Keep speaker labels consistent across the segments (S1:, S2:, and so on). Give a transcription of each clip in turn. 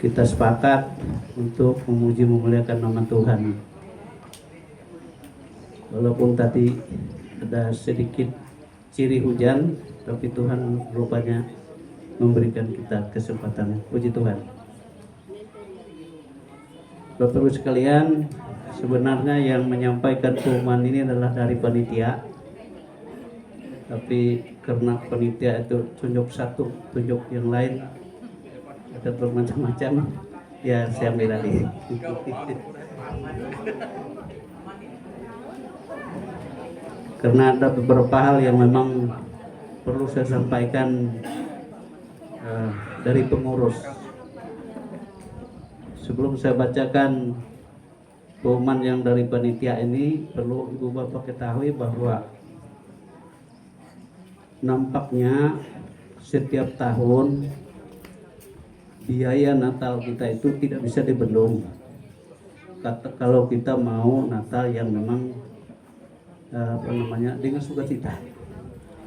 S1: kita sepakat untuk memuji memuliakan nama Tuhan. Walaupun tadi ada sedikit ciri hujan, tapi Tuhan rupanya memberikan kita kesempatan. Puji Tuhan. Bapak Ibu sekalian, sebenarnya yang menyampaikan pengumuman ini adalah dari panitia, tapi karena panitia itu tunjuk satu, tunjuk yang lain ada bermacam-macam, ya saya ambil alih. Karena ada beberapa hal yang memang perlu saya sampaikan dari pengurus. Sebelum saya bacakan pengumuman yang dari panitia ini, perlu Ibu Bapak ketahui bahwa nampaknya setiap tahun biaya Natal kita itu tidak bisa dibendung. Kalau kita mau Natal yang memang dengan sukacita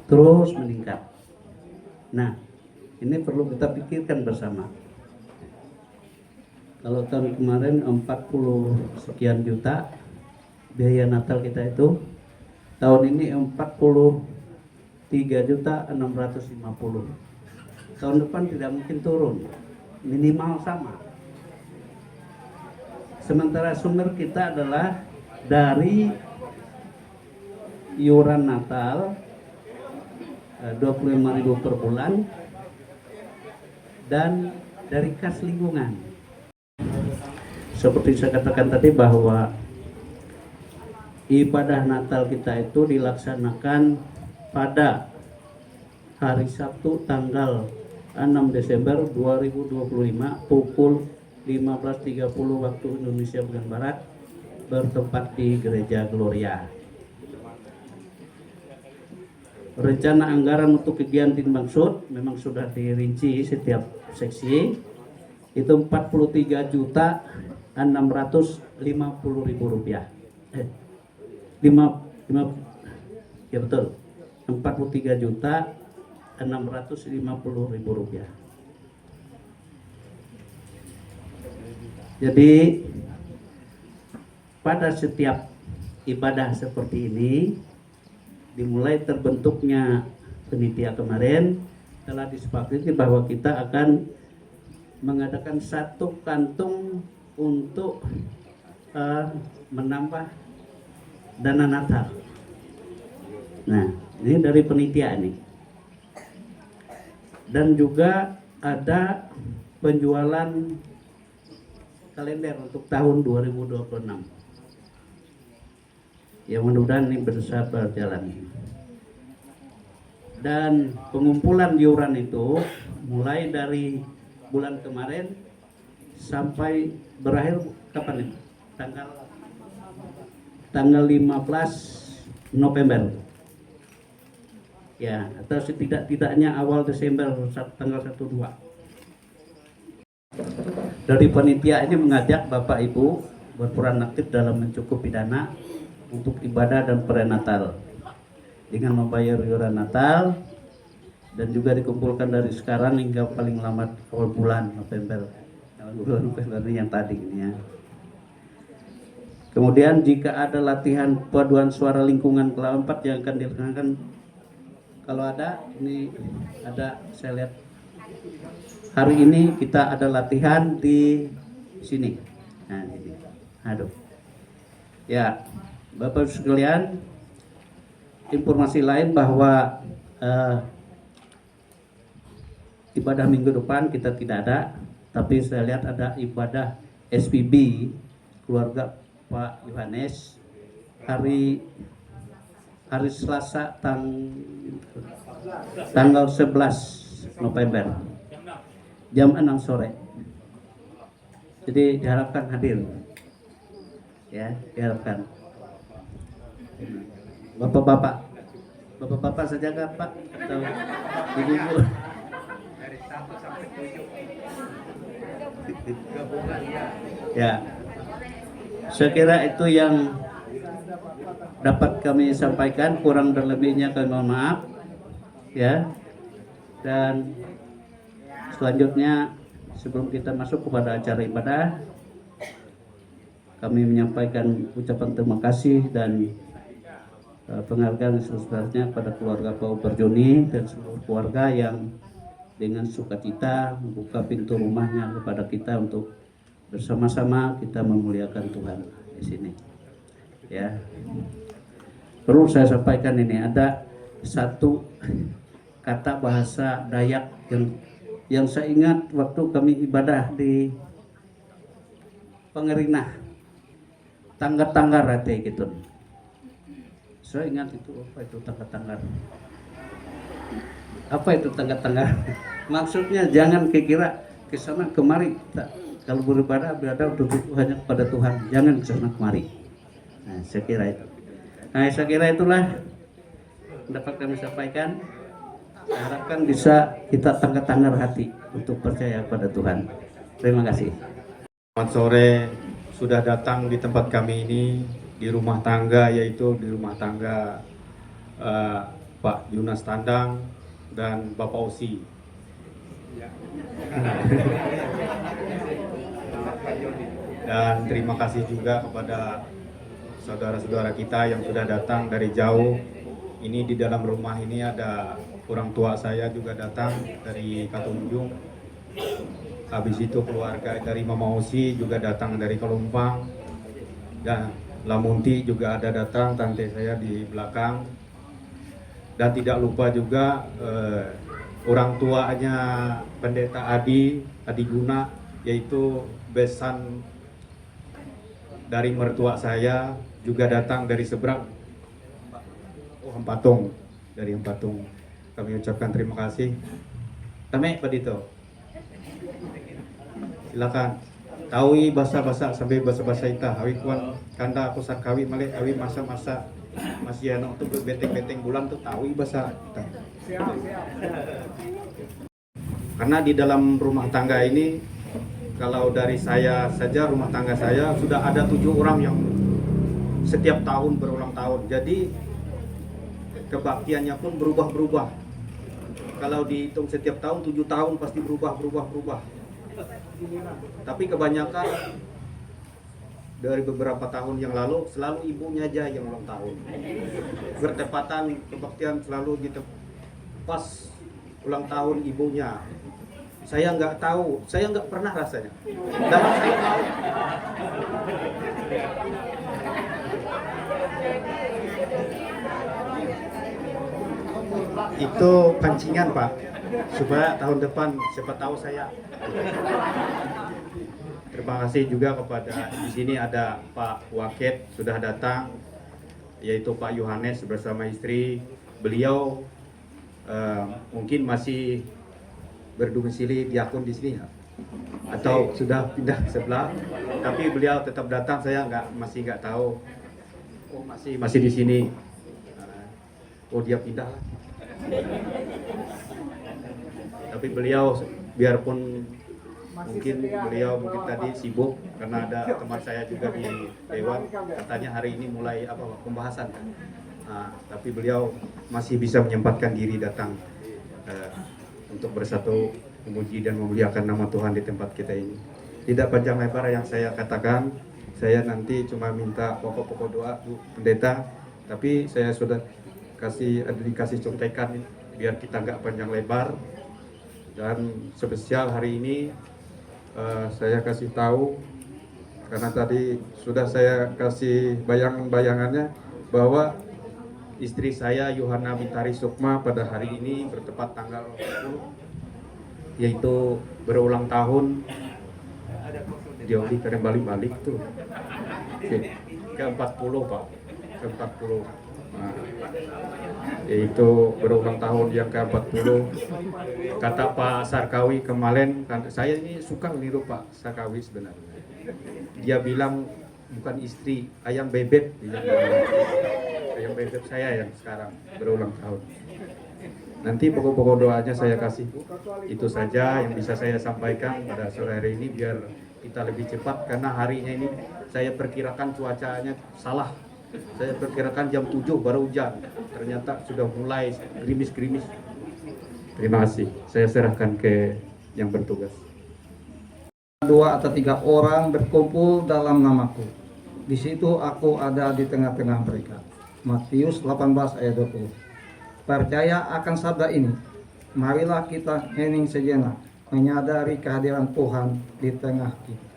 S1: terus meningkat. Nah, ini perlu kita pikirkan bersama. Kalau tahun kemarin 40 sekian juta biaya Natal kita itu, tahun ini 43.650. Tahun depan tidak mungkin turun, minimal sama. Sementara sumber kita adalah dari iuran Natal 25.000 per bulan dan dari kas lingkungan. Seperti saya katakan tadi bahwa ibadah Natal kita itu dilaksanakan pada hari Sabtu tanggal 6 Desember 2025 pukul 15.30 waktu Indonesia bagian Barat, bertempat di Gereja Gloria. Rencana anggaran untuk kegiatan dimaksud memang sudah dirinci setiap seksi, itu 43.650.000 rupiah. Ya betul, 43.650.000 rupiah. Jadi pada setiap ibadah seperti ini, dimulai terbentuknya panitia kemarin, telah disepakati bahwa kita akan mengadakan satu kantung untuk menambah dana Natal. Nah, ini dari panitia ini. Dan juga ada penjualan kalender untuk tahun 2026. Ya, mudah-mudahan ini bisa berjalan. Dan pengumpulan iuran itu mulai dari bulan kemarin sampai berakhir kapan ini? Tanggal 15 November. Ya, atau setidak-tidaknya awal Desember tanggal 1-2. Dari panitia ini mengajak Bapak Ibu berperan aktif dalam mencukupi dana untuk ibadah dan perayaan Natal dengan membayar iuran Natal, dan juga dikumpulkan dari sekarang hingga paling lambat awal bulan November yang tadi ini ya. Kemudian jika ada latihan paduan suara lingkungan kelas 4 yang akan dilaksanakan, kalau ada, ini ada, saya lihat hari ini kita ada latihan di sini. Nah, ini. Aduh. Ya, Bapak sekalian, informasi lain bahwa ibadah minggu depan kita tidak ada, tapi saya lihat ada ibadah SPB keluarga Pak Yohanes hari Selasa tanggal 11 November jam 6 sore. Jadi diharapkan hadir. Ya, diharapkan. Bapak-bapak saja kan Pak atau ibu-ibu? Dari 1 sampai 7. Ya. Saya kira itu yang dapat kami sampaikan, kurang dan lebihnya kami mohon maaf. Ya. Dan selanjutnya sebelum kita masuk kepada acara ibadah, kami menyampaikan ucapan terima kasih dan penghargaan sebesar-besarnya pada keluarga Pak Berjoni dan seluruh keluarga yang dengan sukacita membuka pintu rumahnya kepada kita untuk bersama-sama kita memuliakan Tuhan di sini. Ya, perlu saya sampaikan ini, ada satu kata bahasa Dayak yang saya ingat waktu kami ibadah di Pengerinah, tanggar-tanggar rate gitu. Saya ingat itu, apa itu tanggar-tanggar? Apa itu tanggar-tanggar? Maksudnya jangan kira ke sana kemari. Kalau beribadah berada duduk hanya kepada Tuhan, jangan ke sana kemari. Nah, saya kira itu. Nah, saya kira itulah dapat kami sampaikan. Saya harapkan bisa kita tanggar-tanggar hati untuk percaya pada Tuhan. Terima kasih.
S2: Selamat sore, sudah datang di tempat kami ini di rumah tangga, yaitu di rumah tangga Pak Yunas Tandang dan Bapak Osi. Dan terima kasih juga kepada saudara-saudara kita yang sudah datang dari jauh. Ini di dalam rumah ini ada orang tua saya juga datang dari Katunjung. Habis itu keluarga dari Mama Osi juga datang dari Kelumpang, dan Lamunti juga ada datang, tante saya di belakang. Dan tidak lupa juga orang tuanya Pendeta Adi Guna, yaitu besan dari mertua saya, juga datang dari seberang, Empatung, dari Empatung. Kami ucapkan terima kasih. Tame Padito, silakan. Tawi basa-basa sampai basa-basa ita. Awi kuan kanda aku sarkawi male awi masa-masa masih anak tuh beteng-beteng bulan tuh tawi basa ita. Karena di dalam rumah tangga ini, kalau dari saya saja, rumah tangga saya sudah ada 7 orang yang setiap tahun berulang tahun. Jadi kebaktiannya pun berubah-berubah. Kalau dihitung setiap tahun 7 tahun pasti berubah. Tapi kebanyakan dari beberapa tahun yang lalu selalu ibunya aja yang ulang tahun. Bertepatan kebaktian selalu di pas ulang tahun ibunya. Saya nggak tahu, saya nggak pernah rasanya. Dan saya tahu. Itu pancingan, Pak, supaya tahun depan siapa tahu saya. Terima kasih juga kepada di sini ada Pak Waket sudah datang, yaitu Pak Yohanes bersama istri. Beliau mungkin masih berdomisili diakon di sini ya? Atau sudah pindah ke sebelah, tapi beliau tetap datang. Saya masih nggak tahu. Oh, masih di sini. Oh, dia pindah. Tapi beliau biarpun mungkin beliau tadi sibuk karena ada teman saya juga di Dewan, katanya hari ini mulai pembahasan kan. Tapi beliau masih bisa menyempatkan diri datang untuk bersatu memuji dan memuliakan nama Tuhan di tempat kita ini. Tidak panjang lebar yang saya katakan, saya nanti cuma minta pokok-pokok doa Bu Pendeta, tapi saya sudah dikasih contekan biar kita nggak panjang lebar. Dan spesial hari ini saya kasih tahu, karena tadi sudah saya kasih bayangan-bayangannya, bahwa istri saya Yohana Mintari Sukma pada hari ini bertepat tanggal 10, yaitu berulang tahun. Dia karena balik-balik tuh ke 40 Pak, ke 40. Yaitu berulang tahun yang ke-40. Kata Pak Sarkawi kemarin, saya ini suka meniru Pak Sarkawi sebenarnya. Dia bilang bukan istri, ayam bebek. Ayam bebek saya yang sekarang berulang tahun. Nanti pokok-pokok doanya saya kasih. Itu saja yang bisa saya sampaikan pada sore hari ini, biar kita lebih cepat, karena harinya ini saya perkirakan cuacanya salah. Saya perkirakan jam 7 baru hujan, ternyata sudah mulai gerimis-gerimis. Terima kasih, saya serahkan ke yang bertugas.
S3: 2 atau 3 orang berkumpul dalam namaku, di situ aku ada di tengah-tengah mereka. Matius 18 ayat 20. Percaya akan sabda ini, marilah kita hening sejenak, menyadari kehadiran Tuhan di tengah kita.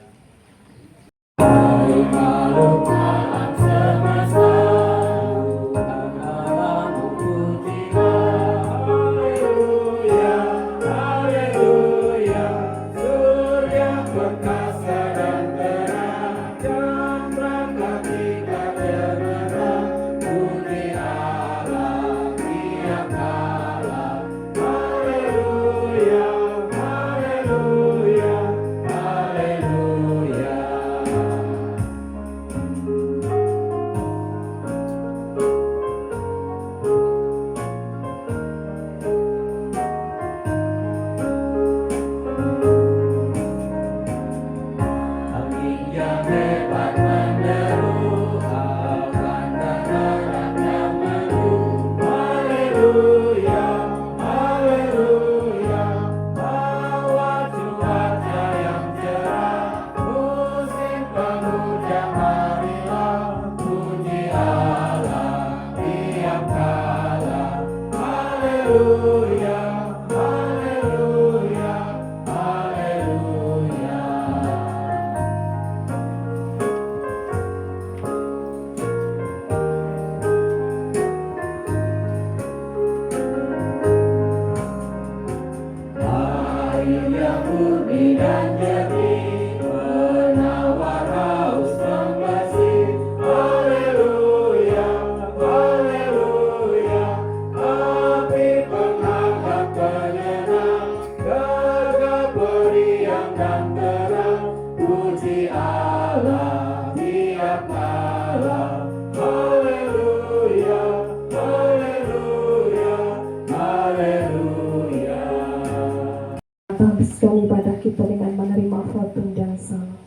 S4: Habiskan ibadah kita dengan menerima khotbah dan salam.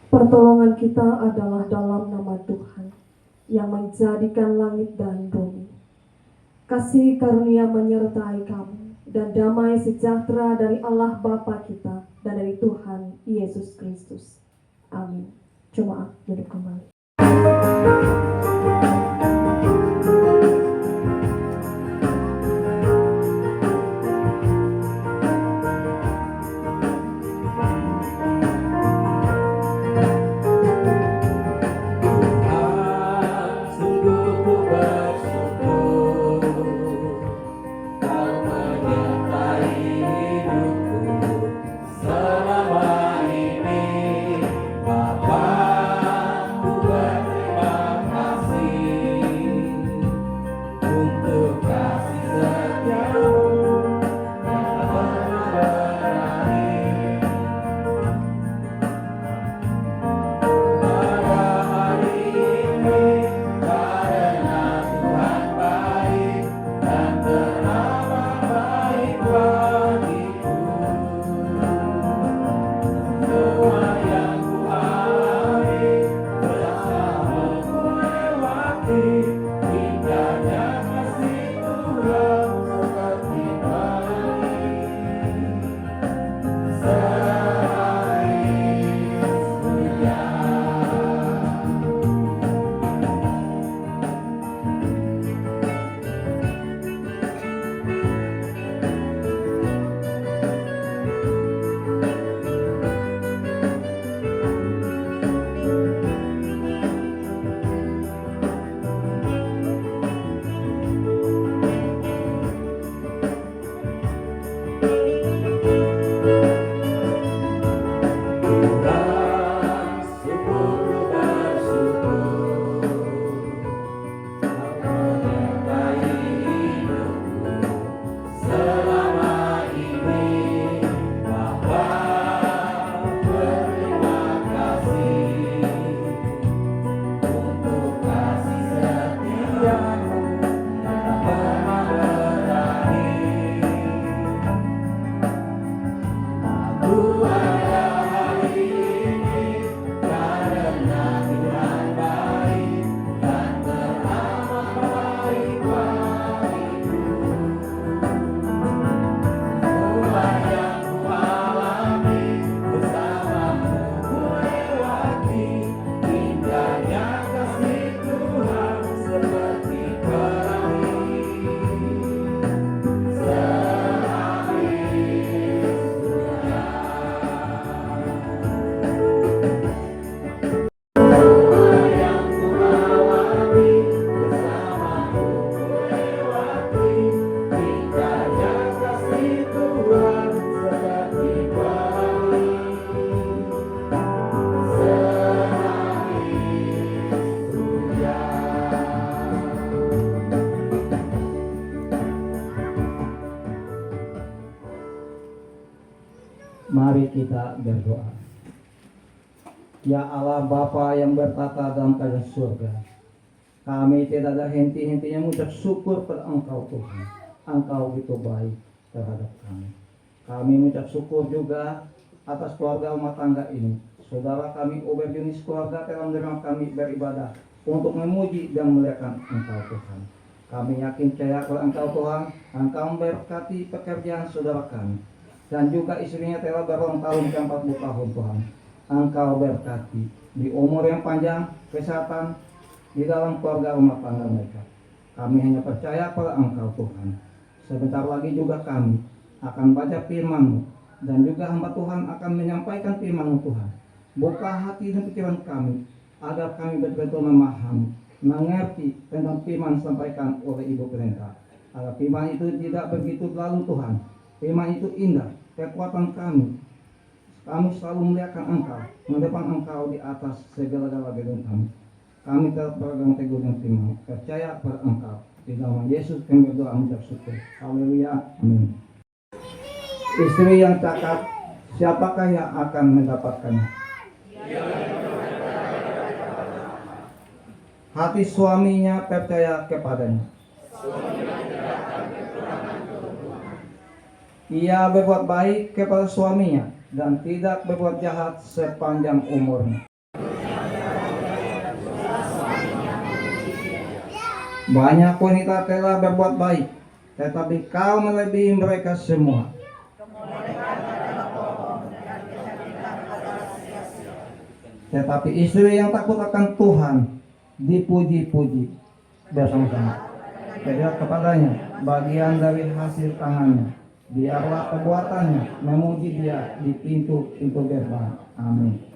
S4: Pertolongan kita adalah dalam nama Tuhan yang menjadikan langit dan bumi. Kasih karunia menyertai kamu dan damai sejahtera dari Allah Bapa kita dan dari Tuhan Yesus Kristus. Amin. Jemaat duduk kembali.
S5: Selama ini Bapa, ku
S3: kita berdoa. Ya Allah Bapa yang bertata dalam kerajaan surga, kami tidak ada henti-hentinya mengucap syukur pada Engkau Tuhan. Engkau begitu baik terhadap kami. Kami mengucap syukur juga atas keluarga rumah tangga ini. Saudara kami Ober Yunis keluarga telah menerima kami beribadah untuk memuji dan memuliakan Engkau Tuhan. Kami yakin percaya kepada Engkau Tuhan, Engkau memberkati pekerjaan saudara kami. Dan juga istrinya telah berulang tahun ke 40 tahun Tuhan. Engkau berkati di umur yang panjang, kesehatan di dalam keluarga rumah tangga mereka. Kami hanya percaya pada Engkau Tuhan. Sebentar lagi juga kami akan baca firman-Mu dan juga hamba Tuhan akan menyampaikan firman-Mu Tuhan. Buka hati dan pikiran kami agar kami betul-betul memahami, mengerti tentang firman disampaikan oleh Ibu Pendeta. Agar firman itu tidak begitu lalu Tuhan. Firman itu indah, kekuatan kami. Kami selalu memuliakan Engkau, mendepan Engkau di atas segala-gala gedung kami. Kami tetap berpegang teguh dengan firman, percaya pada Engkau. Di dalam Yesus kami berdoa mengucap syukur. Haleluya. Amin. Istri yang cakap, siapakah yang akan mendapatkannya? Hati suaminya percaya kepadanya. Ia berbuat baik kepada suaminya dan tidak berbuat jahat sepanjang umurnya. Banyak wanita telah berbuat baik, tetapi kau melebihi mereka semua. Tetapi istri yang takut akan Tuhan dipuji-puji bersama-sama. Berilah kepadanya bagian dari hasil tangannya. Biarlah perbuatannya memuji Dia di pintu-pintu gerbang. Amin.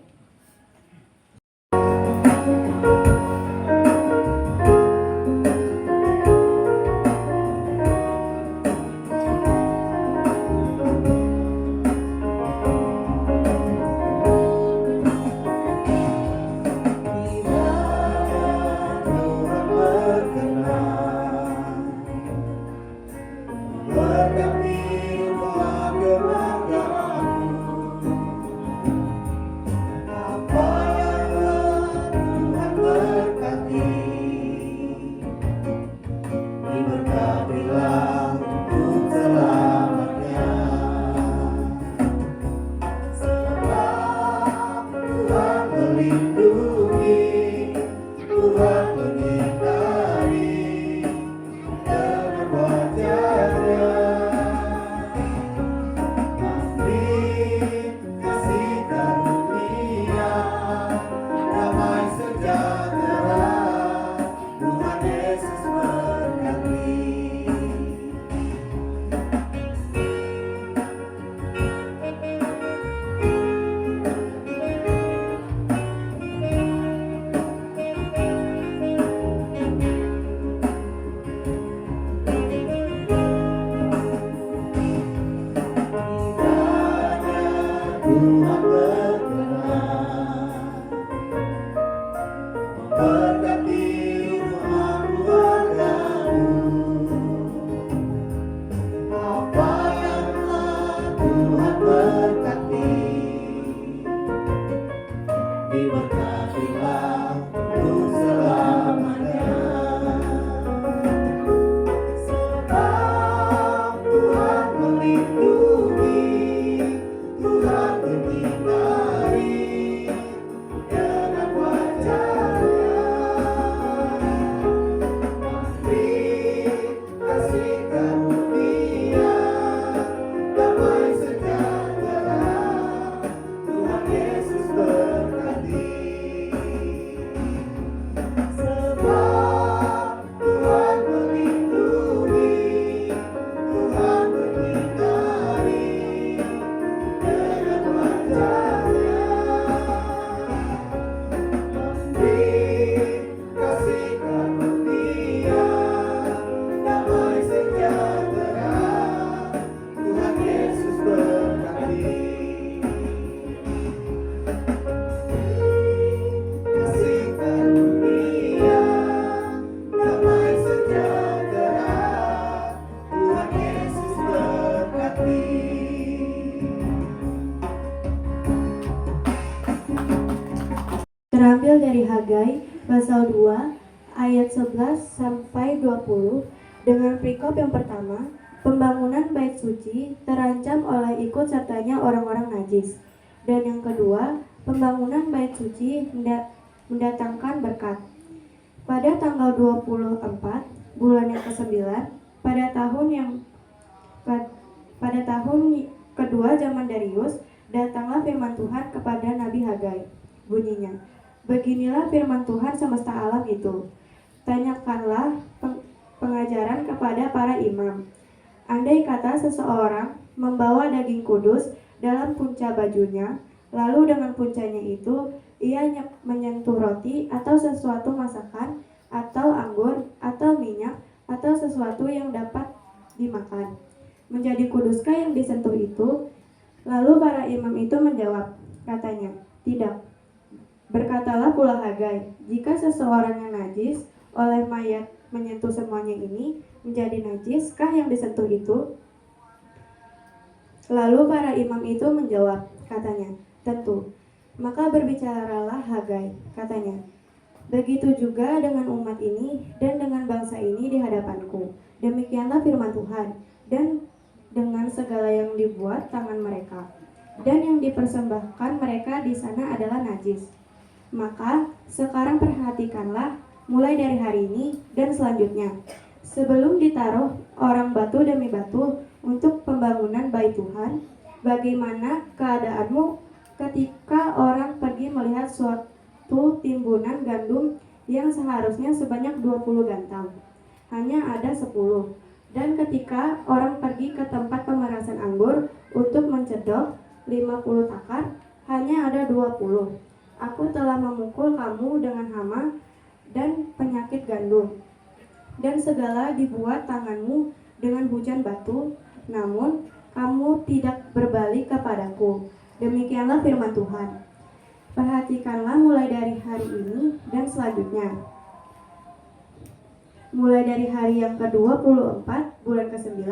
S5: Tuhan melindungi, Tuhan berlindung. terambil dari Hagai pasal 2 ayat 11 sampai 20 dengan perikop yang pertama, pembangunan bait suci terancam oleh ikut sertanya orang-orang najis. Dan yang kedua, pembangunan bait suci mendatangkan berkat. Pada tanggal 24 bulan yang ke-9 pada tahun kedua zaman Darius, datanglah firman Tuhan kepada Nabi Hagai. Bunyinya, beginilah firman Tuhan semesta alam itu. Tanyakanlah pengajaran kepada para imam. Andai kata seseorang membawa daging kudus dalam punca bajunya, lalu dengan puncanya itu ia menyentuh roti atau sesuatu masakan, atau anggur, atau minyak, atau sesuatu yang dapat dimakan. Menjadi kuduskah yang disentuh itu? Lalu para imam itu menjawab, katanya, tidak. Berkatalah pula Hagai, jika seseorang yang najis oleh mayat menyentuh semuanya ini, menjadi najiskah yang disentuh itu? Lalu para imam itu menjawab, katanya, tentu. Maka berbicaralah Hagai, katanya, begitu juga dengan umat ini dan dengan bangsa ini di hadapanku. Demikianlah firman Tuhan, dan dengan segala yang dibuat tangan mereka, dan yang dipersembahkan mereka di sana adalah najis. Maka sekarang perhatikanlah mulai dari hari ini dan selanjutnya, sebelum ditaruh orang batu demi batu untuk pembangunan bait Tuhan, bagaimana keadaanmu ketika orang pergi melihat suatu timbunan gandum yang seharusnya sebanyak 20 gantang, hanya ada 10. Dan ketika orang pergi ke tempat pemerasan anggur untuk mencedok 50 takar, hanya ada 20. Aku telah memukul kamu dengan hama dan penyakit gandum, dan segala dibuat tanganmu dengan hujan batu, namun kamu tidak berbalik kepadaku. Demikianlah firman Tuhan. Perhatikanlah mulai dari hari ini dan selanjutnya. Mulai dari hari yang ke-24 bulan ke-9,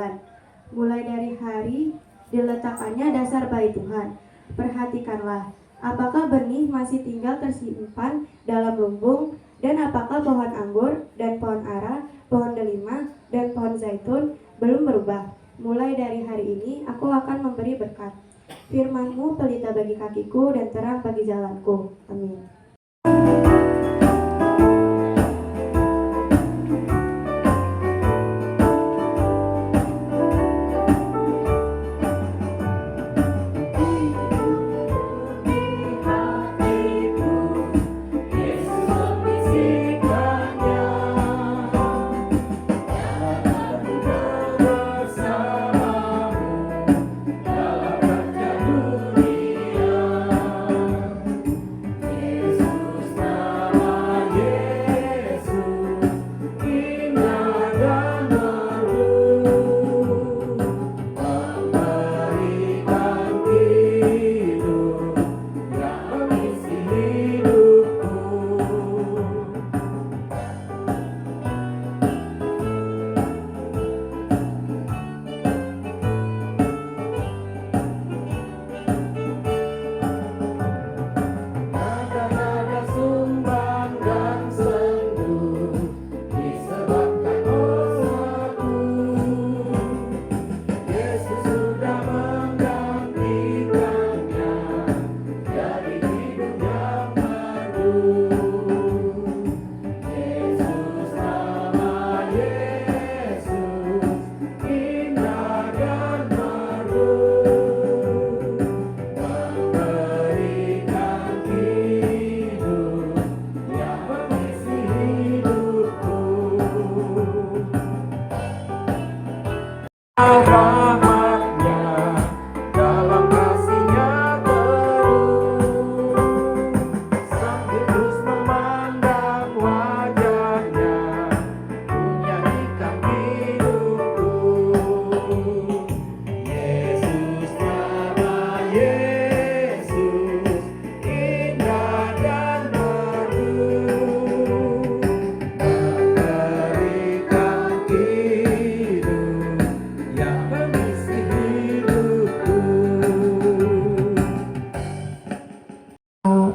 S5: mulai dari hari diletakkannya dasar bait Tuhan. Perhatikanlah, apakah benih masih tinggal tersimpan dalam lumbung, dan apakah pohon anggur dan pohon ara, pohon delima dan pohon zaitun belum berubah. Mulai dari hari ini aku akan memberi berkat. Firman-Mu pelita bagi kakiku dan terang bagi jalanku. Amin.
S6: Yesus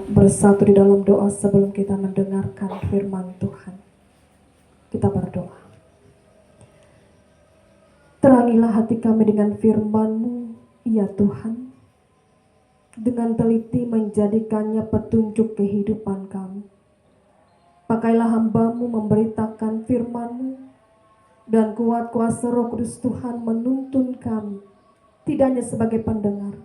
S4: bersatu di dalam doa sebelum kita mendengarkan firman Tuhan. Kita berdoa. Terangilah hati kami dengan firman-Mu, ya Tuhan, dengan teliti menjadikannya petunjuk kehidupan kami. Pakailah hamba-Mu memberitakan firman-Mu, dan kuat kuasa Roh Kudus Tuhan menuntun kami, tidak hanya sebagai pendengar,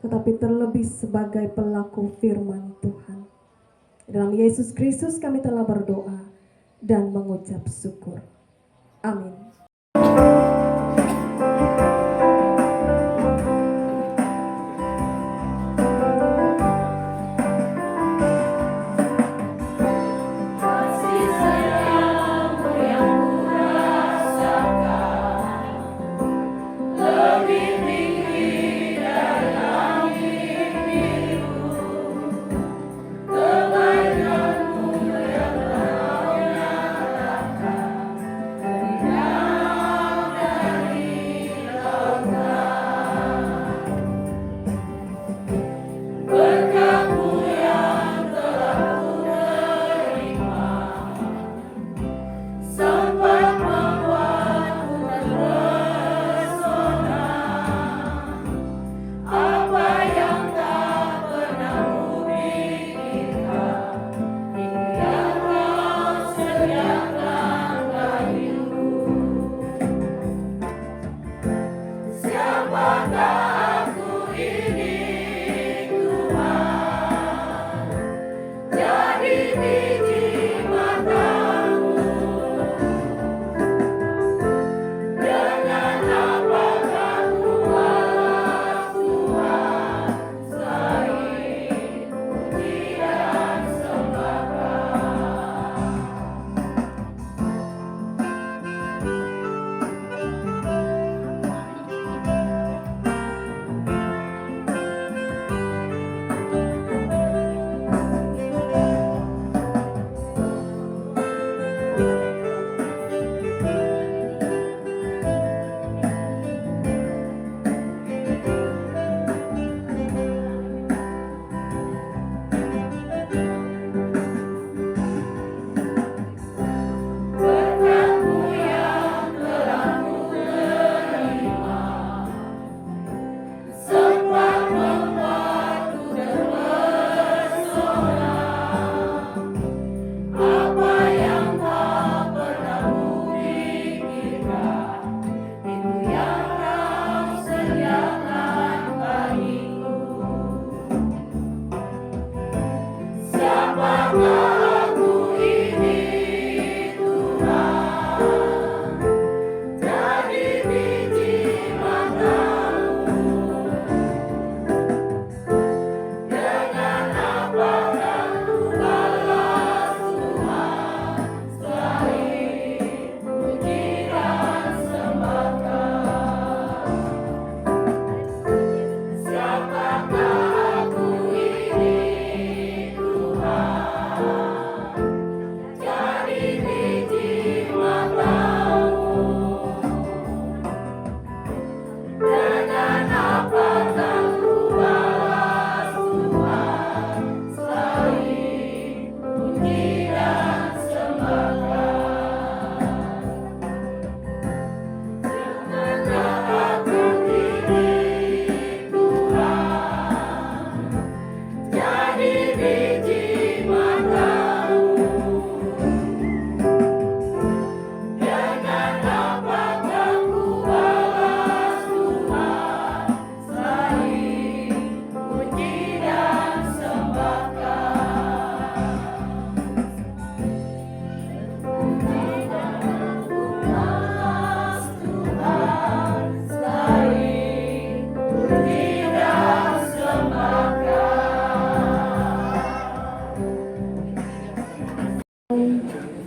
S4: tetapi terlebih sebagai pelaku firman Tuhan. Dalam Yesus Kristus kami telah berdoa dan mengucap syukur. Amin.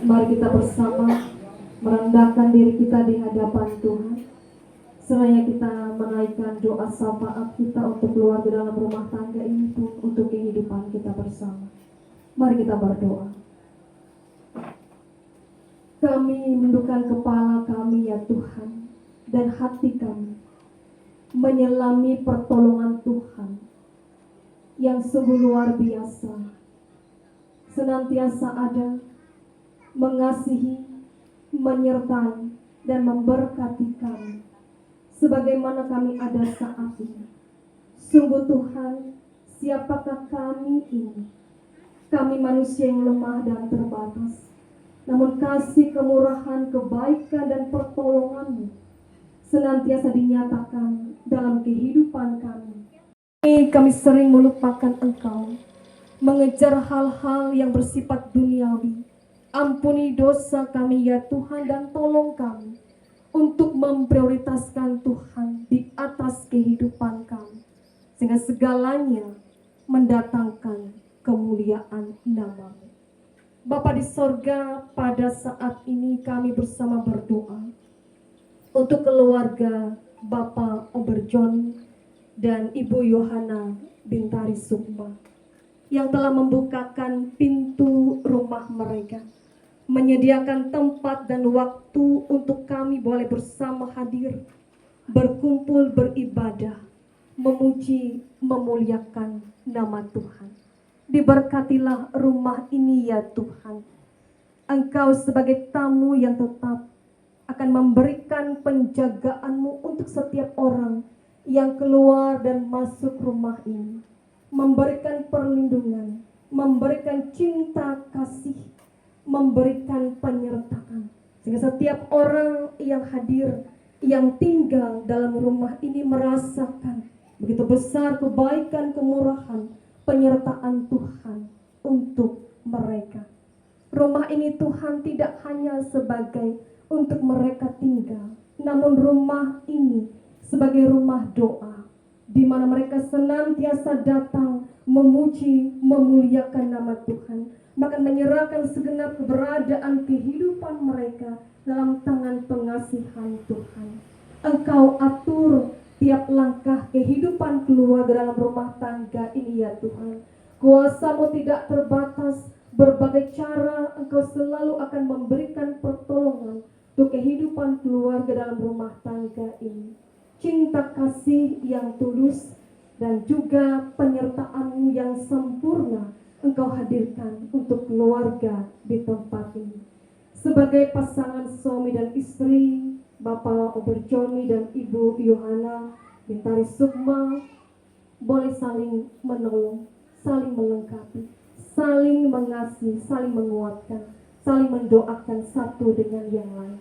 S4: Mari kita bersama merendahkan diri kita di hadapan Tuhan. Seraya kita menaikkan doa syafaat kita untuk keluarga dalam rumah tangga ini pun untuk kehidupan kita bersama. Mari kita berdoa. Kami menundukkan kepala kami ya Tuhan, dan hati kami menyelami pertolongan Tuhan yang sungguh luar biasa, senantiasa ada, mengasihi, menyertai, dan memberkati kami, sebagaimana kami ada saat ini. Sungguh Tuhan, siapakah kami ini? Kami manusia yang lemah dan terbatas, namun kasih, kemurahan, kebaikan, dan pertolongan-Mu senantiasa dinyatakan dalam kehidupan kami. Kami sering melupakan Engkau, mengejar hal-hal yang bersifat duniawi. Ampuni dosa kami ya Tuhan, dan tolong kami untuk memprioritaskan Tuhan di atas kehidupan kami, sehingga segalanya mendatangkan kemuliaan nama-Mu. Bapa di sorga, pada saat ini kami bersama berdoa untuk keluarga Bapak Oberjon dan Ibu Yohana Bintari Sukma yang telah membukakan pintu rumah mereka, menyediakan tempat dan waktu untuk kami boleh bersama hadir, berkumpul, beribadah, memuji, memuliakan nama Tuhan. Diberkatilah rumah ini ya Tuhan. Engkau sebagai tamu yang tetap akan memberikan penjagaan-Mu untuk setiap orang yang keluar dan masuk rumah ini, memberikan perlindungan, memberikan cinta kasih, memberikan penyertaan, sehingga setiap orang yang hadir, yang tinggal dalam rumah ini merasakan begitu besar kebaikan, kemurahan, penyertaan Tuhan untuk mereka. Rumah ini Tuhan tidak hanya sebagai untuk mereka tinggal, namun rumah ini sebagai rumah doa, di mana mereka senantiasa datang memuji, memuliakan nama Tuhan, bahkan menyerahkan segenap keberadaan kehidupan mereka dalam tangan pengasihan Tuhan. Engkau atur tiap langkah kehidupan keluarga dalam rumah tangga ini ya Tuhan. Kuasa-Mu tidak terbatas, berbagai cara Engkau selalu akan memberikan pertolongan untuk kehidupan keluarga dalam rumah tangga ini. Cinta kasih yang tulus dan juga penyertaan-Mu yang sempurna Engkau hadirkan untuk keluarga di tempat ini. Sebagai pasangan suami dan istri, Bapak Oberjoni dan Ibu Yohana Bintari Sukma boleh saling menolong, saling melengkapi, saling mengasihi, saling menguatkan, saling mendoakan satu dengan yang lain.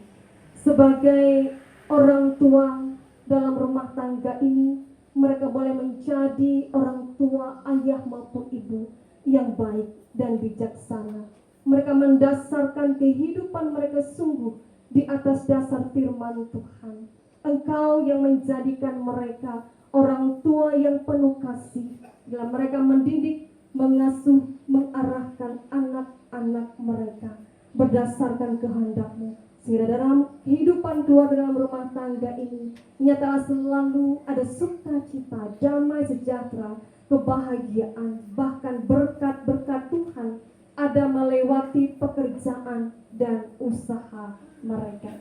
S4: Sebagai orang tua dalam rumah tangga ini, mereka boleh menjadi orang tua, ayah maupun ibu yang baik dan bijaksana. Mereka mendasarkan kehidupan mereka sungguh di atas dasar firman Tuhan. Engkau yang menjadikan mereka orang tua yang penuh kasih, dalam mereka mendidik, mengasuh, mengarahkan anak-anak mereka berdasarkan kehendak-Mu, sehingga dalam kehidupan keluarga dalam rumah tangga ini nyatalah selalu ada sukacita, damai sejahtera, kebahagiaan, bahkan berkat-berkat Tuhan ada melewati pekerjaan dan usaha mereka.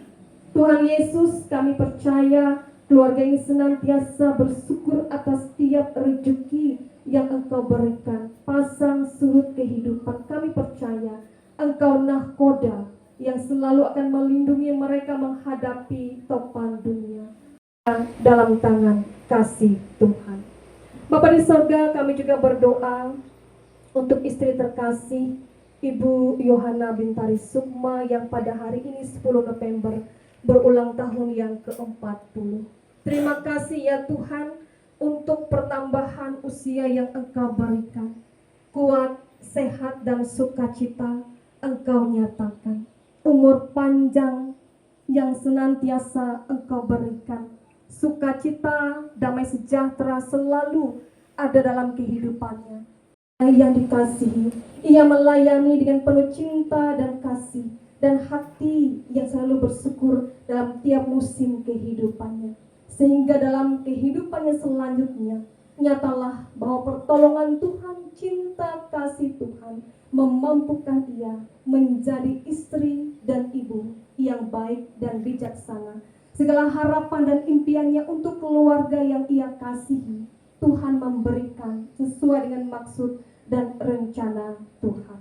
S4: Tuhan Yesus, kami percaya keluarga ini senantiasa bersyukur atas setiap rezeki yang Engkau berikan, pasang surut kehidupan. Kami percaya Engkau nahkoda yang selalu akan melindungi mereka menghadapi topan dunia dalam tangan kasih Tuhan. Bapa di sorga, kami juga berdoa untuk istri terkasih Ibu Yohana Bintari Sukma yang pada hari ini 10 November berulang tahun yang ke-40. Terima kasih ya Tuhan untuk pertambahan usia yang Engkau berikan. Kuat, sehat, dan sukacita Engkau nyatakan. Umur panjang yang senantiasa Engkau berikan. Sukacita, damai sejahtera selalu ada dalam kehidupannya. Yang dikasihi, ia melayani dengan penuh cinta dan kasih dan hati yang selalu bersyukur dalam tiap musim kehidupannya, sehingga dalam kehidupannya selanjutnya nyatalah bahwa pertolongan Tuhan, cinta kasih Tuhan memampukan ia menjadi istri dan ibu yang baik dan bijaksana. Segala harapan dan impiannya untuk keluarga yang ia kasihi, Tuhan memberikan sesuai dengan maksud dan rencana Tuhan.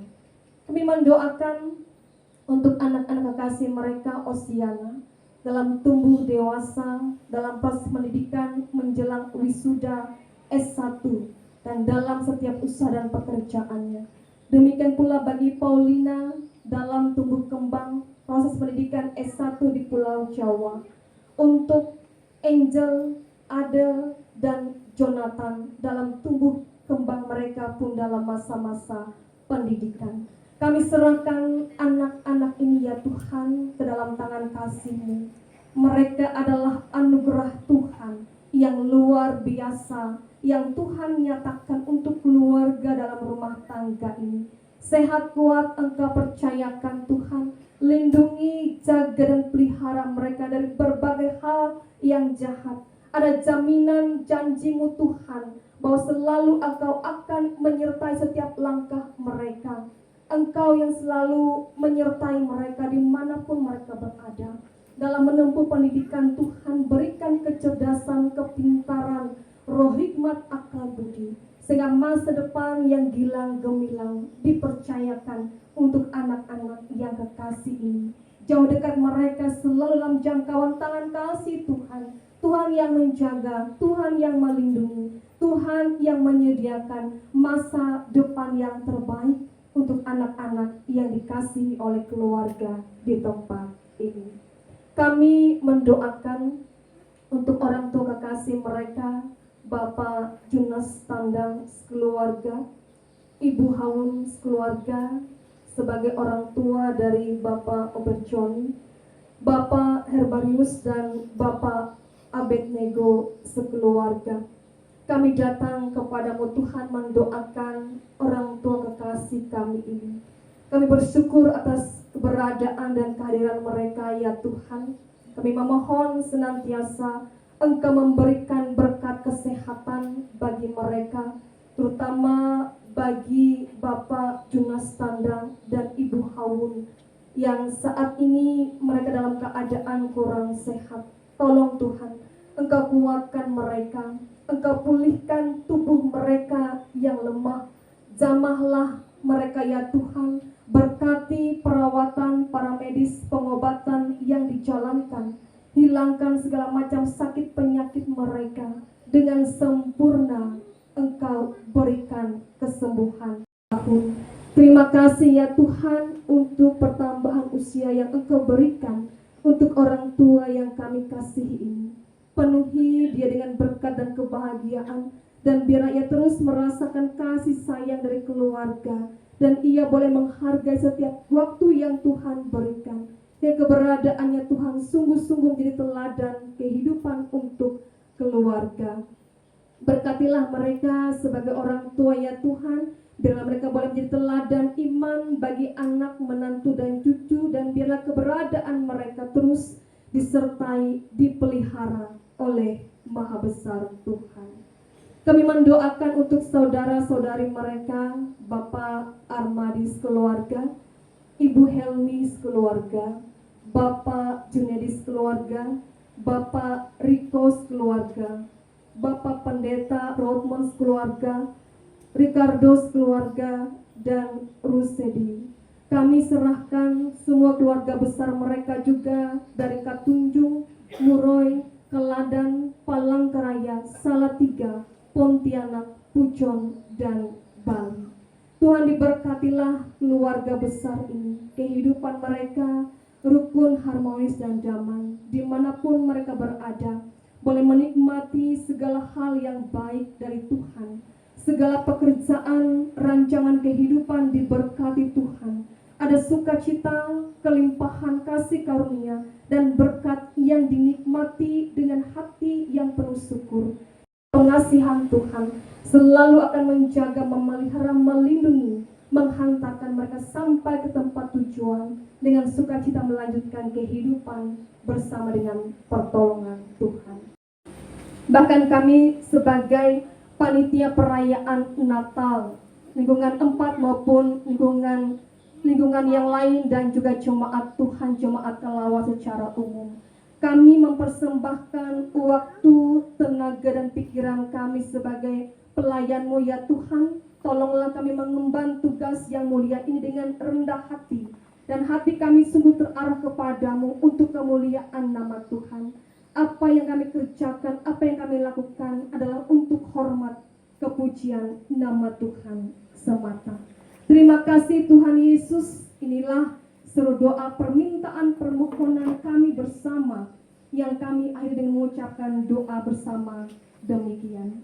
S4: Kami mendoakan untuk anak-anak kekasih mereka Osiana dalam tumbuh dewasa, dalam proses pendidikan menjelang wisuda S1 dan dalam setiap usaha dan pekerjaannya. Demikian pula bagi Paulina dalam tumbuh kembang proses pendidikan S1 di Pulau Jawa. Untuk Angel, Adel, dan Jonathan dalam tumbuh kembang mereka pun dalam masa-masa pendidikan. Kami serahkan anak-anak ini ya Tuhan ke dalam tangan kasih-Mu. Mereka adalah anugerah Tuhan yang luar biasa, yang Tuhan nyatakan untuk keluarga dalam rumah tangga ini. Sehat kuat Engkau percayakan Tuhan, lindungi, jaga dan pelihara mereka dari berbagai hal yang jahat. Ada jaminan janji-Mu Tuhan, bahwa selalu Engkau akan menyertai setiap langkah mereka. Engkau yang selalu menyertai mereka dimanapun mereka berada. Dalam menempuh pendidikan Tuhan, berikan kecerdasan, kepintaran, roh hikmat, akal budi, sehingga masa depan yang gilang gemilang dipercayakan untuk anak-anak yang kekasih ini. Jauh dekat mereka selalu dalam jangkauan tangan kasih Tuhan. Tuhan yang menjaga, Tuhan yang melindungi, Tuhan yang menyediakan masa depan yang terbaik untuk anak-anak yang dikasihi oleh keluarga di tempat ini. Kami mendoakan untuk orang tua kekasih mereka, Bapak Junas Tandang sekeluarga, Ibu Haun sekeluarga, sebagai orang tua dari Bapak Oberjoni, Bapak Herbarius dan Bapak Abednego sekeluarga. Kami datang kepadamu Tuhan mendoakan orang tua kekasih kami ini. Kami bersyukur atas keberadaan dan kehadiran mereka ya Tuhan. Kami memohon senantiasa Engkau memberikan berkat kesehatan bagi mereka, terutama bagi Bapak Junas Tandang dan Ibu Haun yang saat ini mereka dalam keadaan kurang sehat. Tolong Tuhan, Engkau kuatkan mereka, Engkau pulihkan tubuh mereka yang lemah. Jamahlah mereka ya Tuhan, berkati perawatan para medis, pengobatan yang dijalankan. Hilangkan segala macam sakit penyakit mereka. Dengan sempurna Engkau berikan kesembuhan. Terima kasih ya Tuhan untuk pertambahan usia yang Engkau berikan untuk orang tua yang kami kasihi ini. Penuhi dia dengan berkat dan kebahagiaan, dan biar ia terus merasakan kasih sayang dari keluarga, dan ia boleh menghargai setiap waktu yang Tuhan berikan. Ya, keberadaannya Tuhan sungguh-sungguh menjadi teladan kehidupan untuk keluarga. Berkatilah mereka sebagai orang tua ya Tuhan, biarlah mereka boleh menjadi teladan iman bagi anak, menantu dan cucu, dan biarlah keberadaan mereka terus disertai, dipelihara oleh Maha Besar Tuhan. Kami mendoakan untuk saudara-saudari mereka, Bapak Armadis keluarga, Ibu Helmi keluarga, Bapak Junedis keluarga, Bapak Riko keluarga, Bapak Pendeta Rodmans keluarga, Ricardo keluarga, dan Rusedi. Kami serahkan semua keluarga besar mereka juga dari Katunjung, Muroy, Keladan, Palangkaraya, Salatiga, Pontianak, Pujon, dan Bali. Tuhan diberkatilah keluarga besar ini, kehidupan mereka rukun, harmonis, dan damai. Dimanapun mereka berada, boleh menikmati segala hal yang baik dari Tuhan. Segala pekerjaan, rancangan kehidupan diberkati Tuhan. Ada sukacita, kelimpahan kasih karunia, dan berkat yang dinikmati dengan hati yang penuh syukur. Pengasihan Tuhan selalu akan menjaga, memelihara, melindungi, menghantarkan mereka sampai ke tempat tujuan dengan sukacita melanjutkan kehidupan bersama dengan pertolongan Tuhan. Bahkan kami sebagai panitia perayaan Natal, lingkungan 4 maupun lingkungan yang lain, dan juga jemaat Tuhan, jemaat Kelawar secara umum, kami mempersembahkan waktu, tenaga, dan pikiran kami sebagai pelayan-Mu ya Tuhan. Tolonglah kami mengemban tugas yang mulia ini dengan rendah hati, dan hati kami sungguh terarah kepadamu untuk kemuliaan nama Tuhan. Apa yang kami kerjakan, apa yang kami lakukan adalah untuk hormat kepujian nama Tuhan semata. Terima kasih Tuhan Yesus. Inilah seluruh doa, permintaan, permohonan kami bersama, yang kami akhiri dengan mengucapkan doa bersama demikian.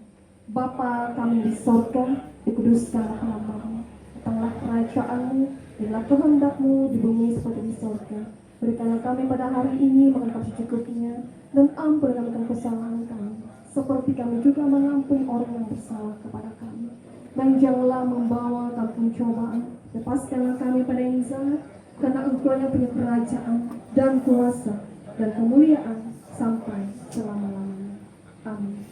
S4: Bapa kami di sorga, dikuduskanlah nama-Mu, datanglah kerajaan-Mu, jadilah kehendak-Mu di bumi seperti di sorga. Berikanlah kami pada hari ini makan kami secukupnya, dan ampunilah kami kesalahan kami, seperti kami juga mengampuni orang yang bersalah kepada kami. Dan janganlah membawa kami pencobaan, lepaskanlah kami pada yang jahat, karena Engkau yang punya kerajaan dan kuasa dan kemuliaan sampai selama-lamanya. Amin.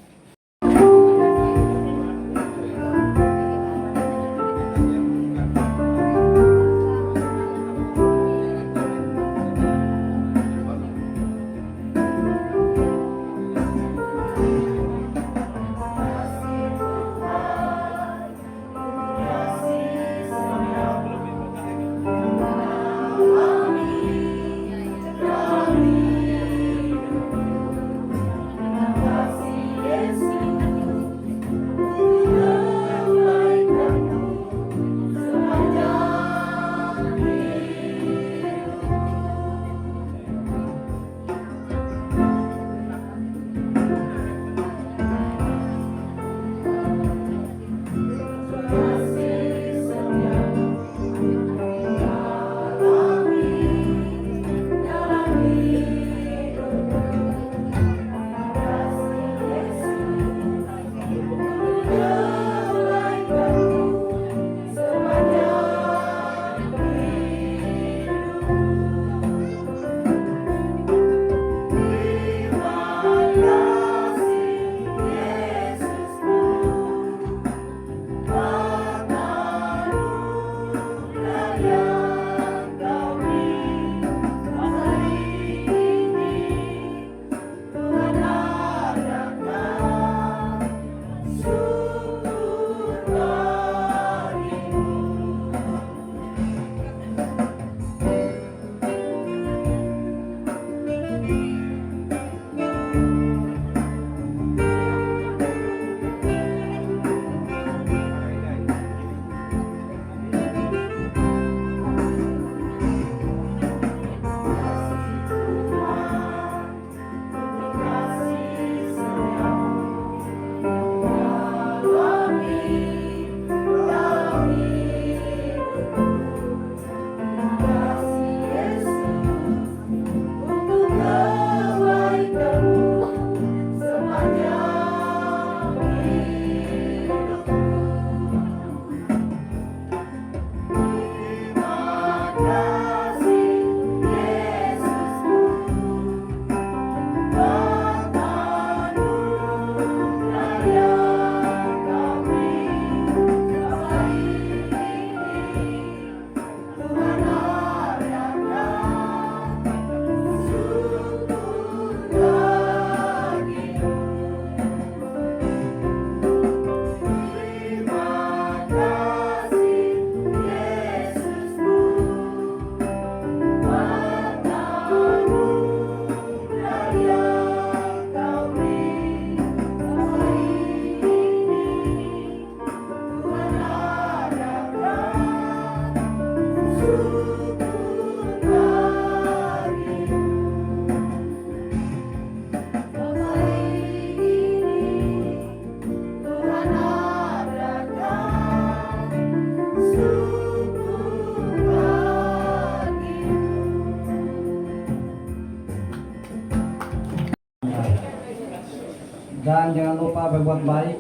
S3: Dan jangan lupa berbuat baik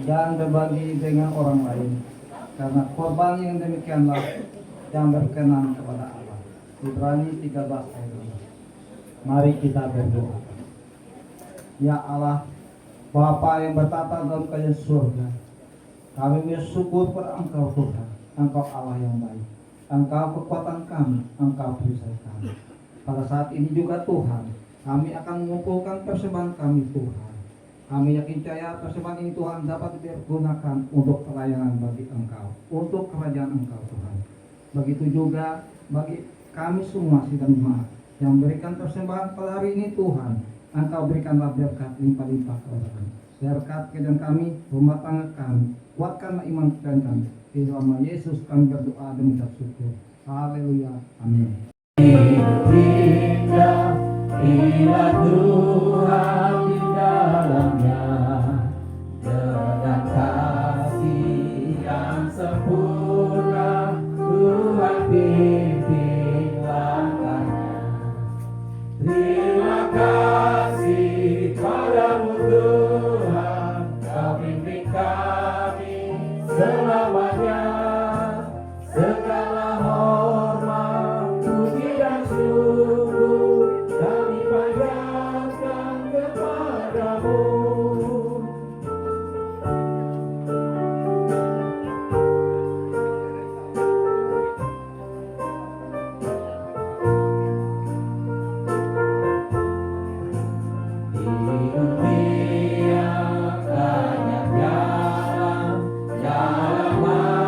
S3: dan berbagi dengan orang lain, karena korban yang demikianlah yang berkenan kepada Allah. Ibrani 13 ayat 2. Mari kita berdoa. Ya Allah, Bapa yang bertata dalam kerajaan surga, kami bersyukur kepada Engkau Tuhan. Engkau Allah yang baik, Engkau kekuatan kami, Engkau perisai kami. Pada saat ini juga Tuhan, Kami akan mengumpulkan persembahan kami Tuhan. Kami yakin percaya persembahan ini Tuhan dapat dipergunakan untuk pelayanan bagi Engkau, untuk kerajaan Engkau Tuhan. Begitu juga bagi kami semua sidang jemaat yang berikan persembahan pada hari ini Tuhan. Engkau berikanlah berkat limpah-limpah kepada kami. Berkat kehidupan kami, rumah tangga kami, kuatkanlah iman dan kami. Di dalam nama Yesus kami berdoa dan mengucap syukur. Haleluya. Amin.
S6: Bila Tuhan di dalamnya dengan kasih yang sempurna, Tuhan pimpin langkahnya. Terima kasih padamu Tuhan, Kau pimpin kami selamanya. Segala hormat, puji dan syukur kami panjatkan kepadamu. Di dunia banyak jalan, jalan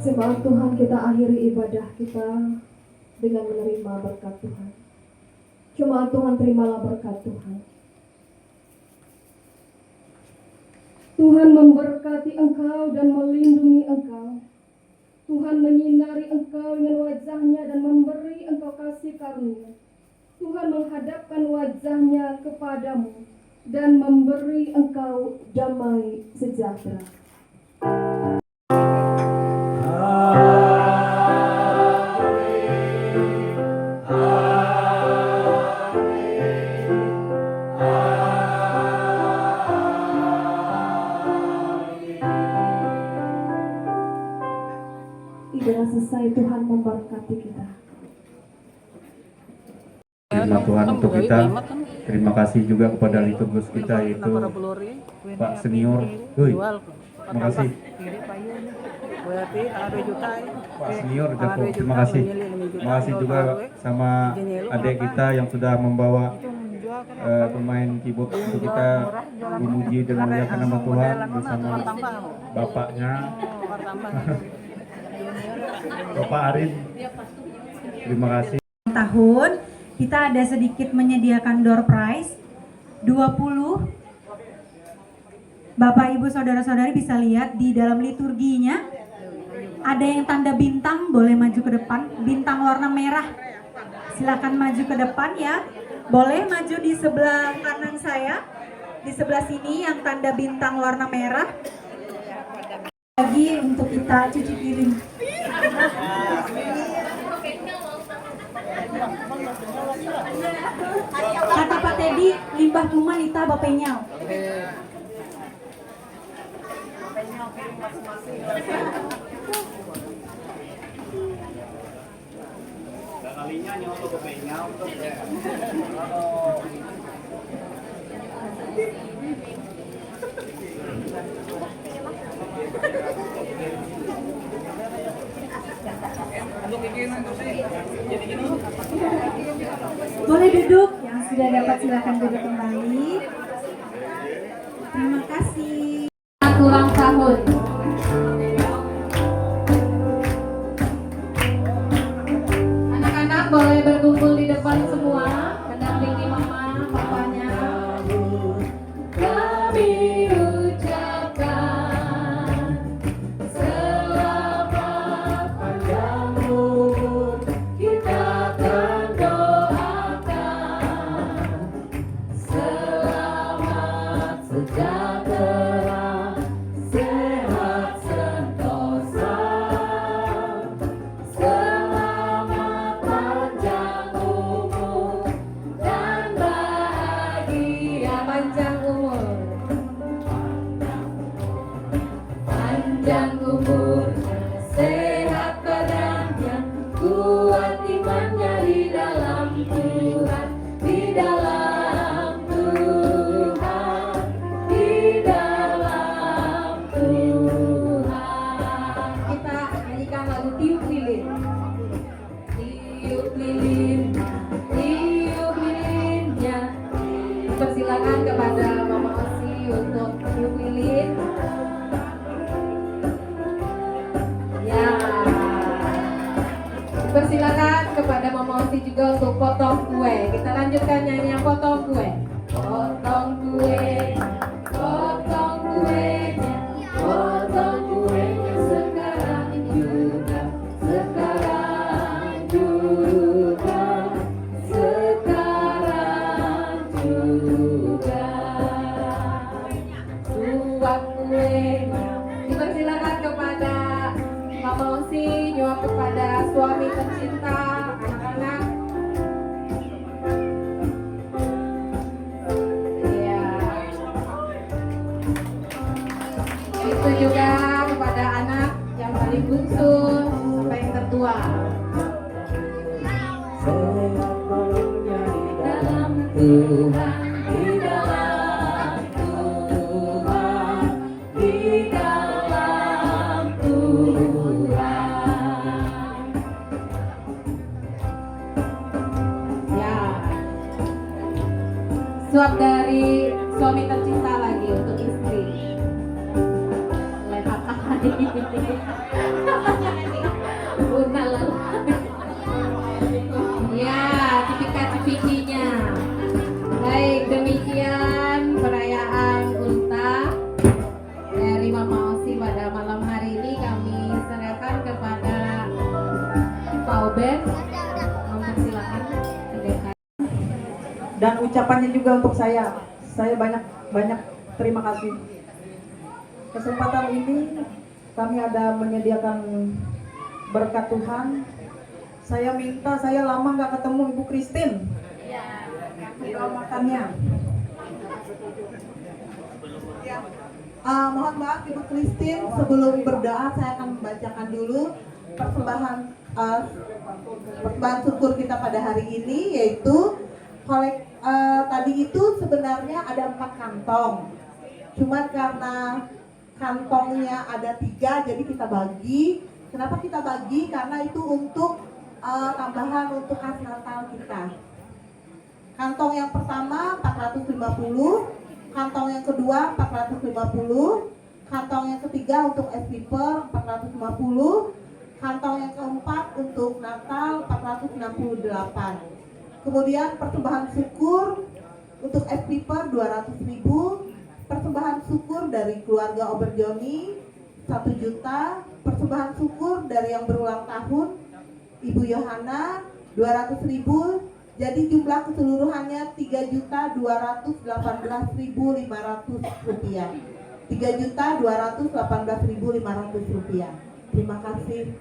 S4: Jemaat Tuhan, kita akhiri ibadah kita dengan menerima berkat Tuhan. Jemaat Tuhan, terimalah berkat Tuhan. Tuhan memberkati engkau dan melindungi engkau. Tuhan menyinari engkau dengan wajahnya dan memberi engkau kasih karunia. Tuhan menghadapkan wajahnya kepadamu dan memberi engkau damai sejahtera. Ibadah selesai, Tuhan memberkati kita.
S2: Firman Tuhan untuk kita. Terima kasih juga kepada liturgus kita yaitu Pak Senior. Terima kasih. Pak Senior Joko, terima kasih. Terima kasih juga sama adik kita yang sudah membawa pemain keyboard untuk kita memuji dan memuliakan nama Tuhan bersama bapaknya. Bapak Arin. Terima kasih.
S7: Tahun kita ada sedikit menyediakan door prize 20. Bapak Ibu saudara-saudari bisa lihat di dalam liturginya ada yang tanda bintang, boleh maju ke depan, bintang warna merah. Silakan maju ke depan ya. Boleh maju di sebelah kanan saya. Di sebelah sini yang tanda bintang warna merah. Lagi untuk kita cuci piring. Kata Pak Teddy, limbah kuman ita bapenya. Boleh duduk, yang sudah dapat silakan duduk kembali. Terima kasih.
S4: Ulang tahun. Anak-anak boleh berkumpul di depan semua, mendampingi mama, papanya. Kami ucapkan selamat panjang umur, kita akan doakan selamat sejahtera, sehat sentosa, selamat panjang umur dan bahagia. Panjang umur, panjang umur, sehat badannya, kuat imannya di dalam Tuhan, di dalam Tuhan, di dalam Tuhan. Kita nyanyikan lagu Tiup Lilin. Tiup lilin, tiup lilinnya. Persilakan kepada Mama Osi untuk tiup lilin. Ya. Persilakan kepada Mama Osi juga untuk potong kue. Kita lanjutkan nyanyian potong kue. Potong kue, potong kuenya, potong kuenya sekarang juga, sekarang juga, sekarang juga. Suap kuenya, dipersilakan kepada Mama Osi, nyuap kepada suami tercinta, anak-anak. Ya. Itu juga kepada anak yang paling bungsu sampai yang tertua. Dalam Tuhan, di dalam Tuhan, di
S6: dalam Tuhan.
S8: Ya, suap dari suami tercinta lagi untuk istri. Lewat Bunda lelah. Ya, cipika-cipikinya. Baik, demikian perayaan Ulta dari Mama Osi pada malam hari ini kami serahkan kepada Pak Obed. Silakan.
S9: Dan ucapannya juga untuk saya banyak terima kasih. Kesempatan ini kami ada menyediakan berkat Tuhan. Saya lama nggak ketemu Ibu Christine. Makannya. Mohon maaf Ibu Christine, sebelum berdoa saya akan membacakan dulu persembahan syukur kita pada hari ini, yaitu tadi itu sebenarnya ada 4 kantong, cuman karena kantongnya ada 3 jadi kita bagi. Kenapa kita bagi? Karena itu untuk tambahan untuk khas Natal kita. Kantong yang pertama 450, kantong yang kedua 450, kantong yang ketiga untuk es piper 450, kantong yang keempat untuk Natal 468. Kemudian persembahan syukur untuk es piper 200.000, persembahan syukur dari keluarga Oberjoni 1 juta, persembahan syukur dari yang berulang tahun Ibu Yohana 200.000. Jadi jumlah keseluruhannya 3.218.500 rupiah. 3.218.500 rupiah. Terima kasih.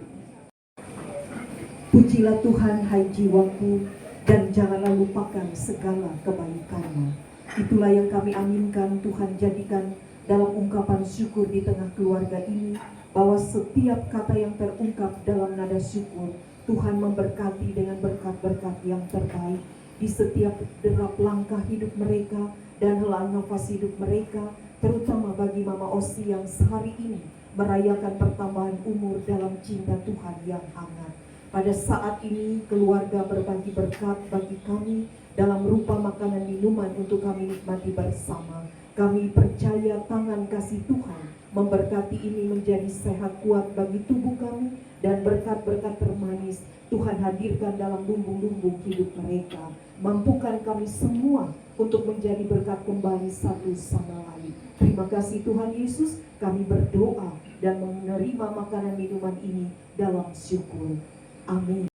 S4: Pujilah Tuhan hai jiwaku, dan janganlah lupakan segala kebaikan-Mu. Itulah yang kami aminkan Tuhan jadikan dalam ungkapan syukur di tengah keluarga ini, bahwa setiap kata yang terungkap dalam nada syukur, Tuhan memberkati dengan berkat-berkat yang terbaik di setiap derap langkah hidup mereka dan helaan nafas hidup mereka, terutama bagi Mama Osi yang sehari ini merayakan pertambahan umur dalam cinta Tuhan yang hangat. Pada saat ini keluarga berbagi berkat bagi kami dalam rupa makanan minuman untuk kami nikmati bersama. Kami percaya tangan kasih Tuhan memberkati ini menjadi sehat kuat bagi tubuh kami, dan berkat-berkat termanis Tuhan hadirkan dalam lumbung-lumbung hidup mereka. Mampukan kami semua untuk menjadi berkat kembali satu sama lain. Terima kasih Tuhan Yesus, kami berdoa dan menerima makanan minuman ini dalam syukur. Amin.